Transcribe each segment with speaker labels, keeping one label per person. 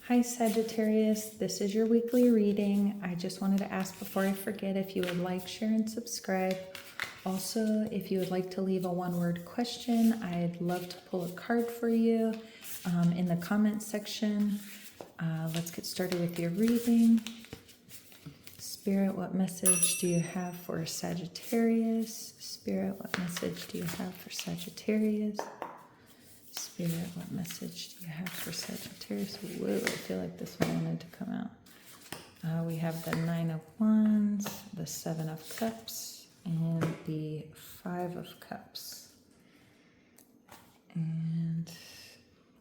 Speaker 1: Hi Sagittarius, this is your weekly reading. I just wanted to ask before I forget if you would like, share, and subscribe. Also, if you would like to leave a one-word question, I'd love to pull a card for you in the comments section. Let's get started with your reading. Spirit, what message do you have for Sagittarius? Spirit, what message do you have for Sagittarius? Spirit, what message do you have for Sagittarius? Whoa, I feel like this one wanted to come out. We have the Nine of Wands, the Seven of Cups, and the Five of Cups. And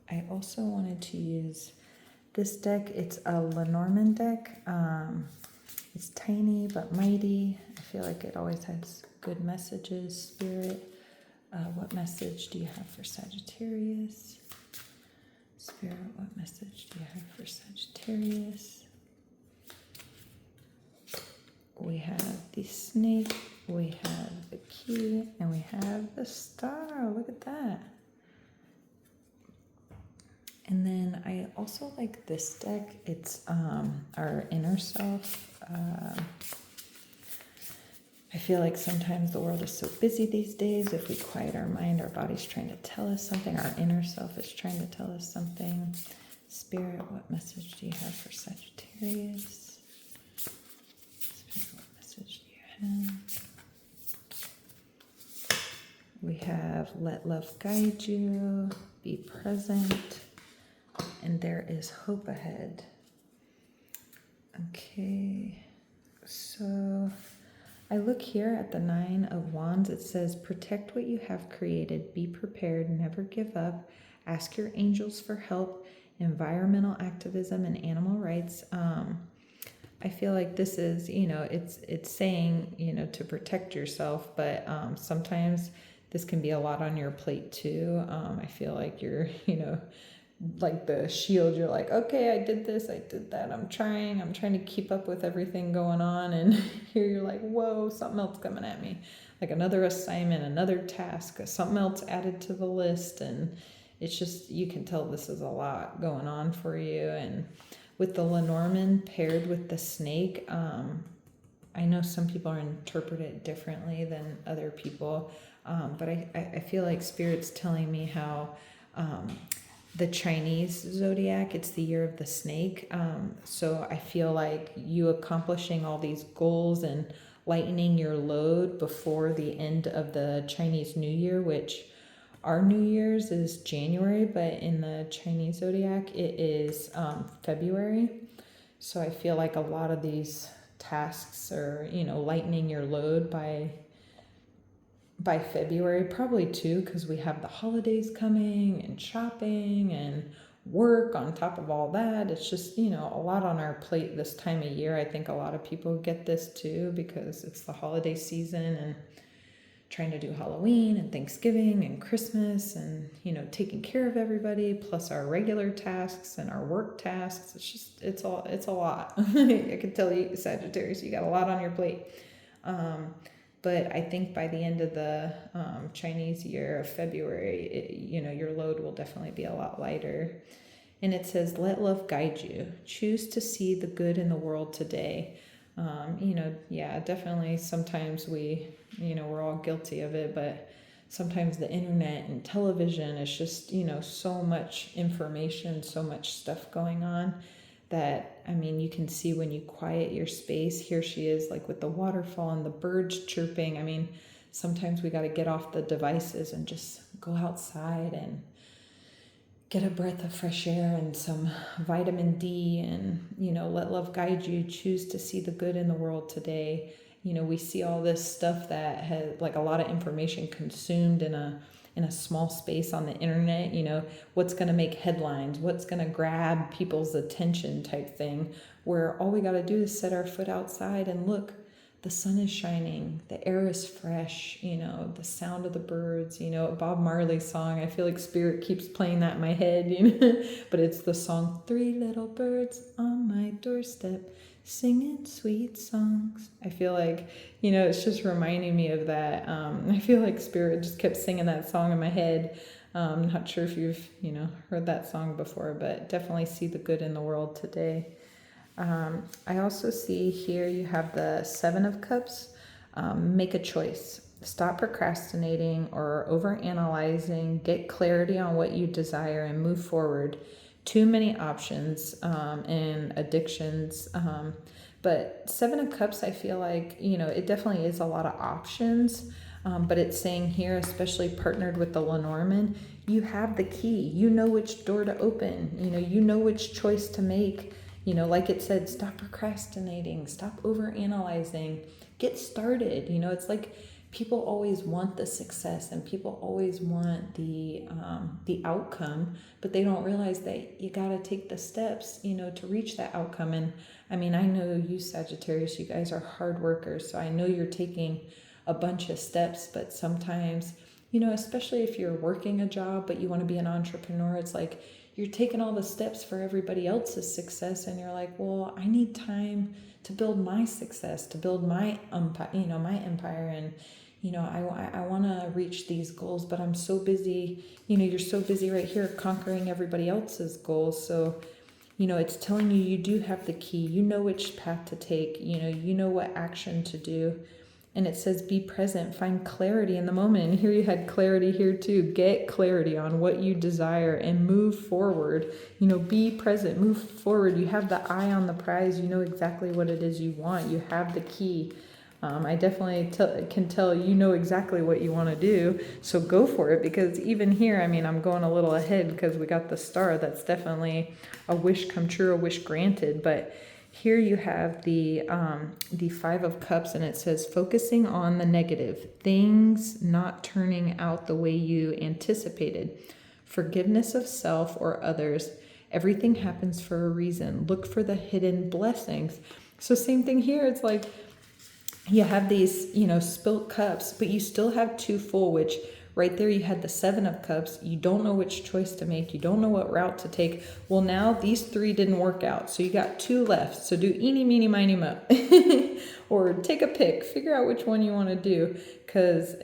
Speaker 1: I also wanted to use this deck. It's a Lenormand deck. It's tiny but mighty. I feel like it always has good messages. Spirit, what message do you have for Sagittarius? Spirit, what message do you have for Sagittarius? We have the snake, we have the key, and we have the star. Look at that. And then I also like this deck. It's our inner self. I feel like sometimes the world is so busy these days. If we quiet our mind, our body's trying to tell us something. Our inner self is trying to tell us something. Spirit, what message do you have for Sagittarius? Spirit, what message do you have? We have let love guide you, be present, and there is hope ahead. Okay, so I look here at the Nine of Wands. It says, protect what you have created, be prepared, never give up, ask your angels for help, environmental activism and animal rights. I feel like this is, it's saying, to protect yourself, but sometimes this can be a lot on your plate too. I feel like you're, like the shield, you're like, okay, I did this, I did that, I'm trying to keep up with everything going on, and here you're like, whoa, something else coming at me, like another assignment, another task, something else added to the list, and it's just, you can tell this is a lot going on for you. And with the Lenormand paired with the snake, I know some people interpret it differently than other people, but I feel like Spirit's telling me how the Chinese zodiac, it's the year of the snake. So I feel like you accomplishing all these goals and lightening your load before the end of the Chinese New Year, which our New Year's is January, but in the Chinese zodiac, it is February. So I feel like a lot of these tasks are, lightening your load by February, probably too, because we have the holidays coming and shopping and work on top of all that. It's just, a lot on our plate this time of year. I think a lot of people get this too because it's the holiday season and trying to do Halloween and Thanksgiving and Christmas and, taking care of everybody, plus our regular tasks and our work tasks. It's just, it's a lot. I can tell you, Sagittarius, you got a lot on your plate. But I think by the end of the Chinese year of February, your load will definitely be a lot lighter. And it says, let love guide you. Choose to see the good in the world today. Definitely sometimes we're all guilty of it, but sometimes the internet and television is just, so much information, so much stuff going on that, you can see when you quiet your space. Here she is, like with the waterfall and the birds chirping. Sometimes we got to get off the devices and just go outside and get a breath of fresh air and some vitamin D and, let love guide you. Choose to see the good in the world today. We see all this stuff that has like a lot of information consumed in a small space on the internet, what's going to make headlines, what's going to grab people's attention type thing, where all we got to do is set our foot outside and look, the sun is shining, the air is fresh, the sound of the birds, a Bob Marley song. I feel like Spirit keeps playing that in my head, but it's the song, Three Little Birds on My Doorstep, singing sweet songs. I feel like, it's just reminding me of that. I feel like Spirit just kept singing that song in my head. Not sure if you've, heard that song before, but definitely see the good in the world today. I also see here you have the Seven of Cups. Make a choice. Stop procrastinating or overanalyzing. Get clarity on what you desire and move forward. Too many options and addictions. But Seven of Cups, I feel like, it definitely is a lot of options. But it's saying here, especially partnered with the Lenormand, you have the key. You know which door to open. You know which choice to make. Like it said, stop procrastinating, stop overanalyzing, get started. It's like people always want the success and people always want the outcome, but they don't realize that you got to take the steps, to reach that outcome. And I mean, I know you Sagittarius, you guys are hard workers, so I know you're taking a bunch of steps, but sometimes, especially if you're working a job, but you want to be an entrepreneur, it's like you're taking all the steps for everybody else's success, and you're like, well, I need time to build my success, to build my my empire, and I want to reach these goals, but I'm so busy. You're so busy right here conquering everybody else's goals. So it's telling you do have the key. You know which path to take. You know what action to do. And it says, be present, find clarity in the moment. And here you had clarity here too. Get clarity on what you desire and move forward. Be present, move forward. You have the eye on the prize. You know exactly what it is you want. You have the key. I definitely can tell you know exactly what you want to do. So go for it, because even here, I mean, I'm going a little ahead because we got the star. That's definitely a wish come true, a wish granted. But here you have the Five of Cups, and it says focusing on the negative, things not turning out the way you anticipated, forgiveness of self or others. Everything happens for a reason. Look for the hidden blessings. So same thing here. It's like you have these, spilt cups, but you still have two full, which right there you had the Seven of Cups. You don't know which choice to make. You don't know what route to take. Well, now these three didn't work out, so you got two left. So do eeny, meeny, miny, mo. Or take a pick. Figure out which one you want to do, because,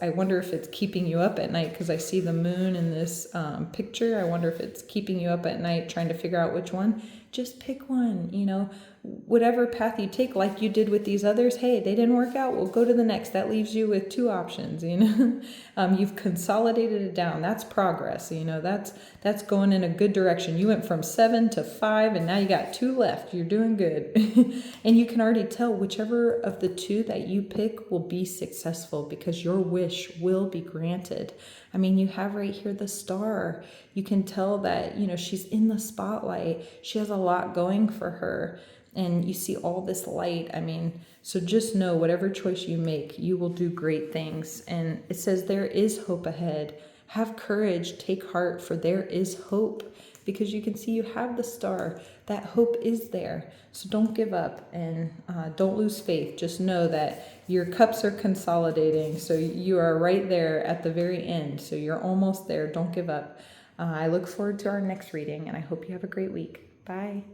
Speaker 1: I wonder if it's keeping you up at night, because I see the moon in this picture. I wonder if it's keeping you up at night trying to figure out which one. Just pick one, whatever path you take, like you did with these others. Hey, they didn't work out, we'll go to the next. That leaves you with two options. You've consolidated it down. That's progress. That's going in a good direction. You went from 7 to 5, and now you got 2 left. You're doing good. And you can already tell whichever of the 2 that you pick will be successful, because your wish will be granted. I mean, you have right here the star. You can tell that, she's in the spotlight. She has a lot going for her. And you see all this light. I mean, so just know whatever choice you make, you will do great things. And it says there is hope ahead. Have courage, take heart, for there is hope. Because you can see you have the star. That hope is there. So don't give up, and don't lose faith. Just know that your cups are consolidating. So you are right there at the very end. So you're almost there. Don't give up. I look forward to our next reading, and I hope you have a great week. Bye.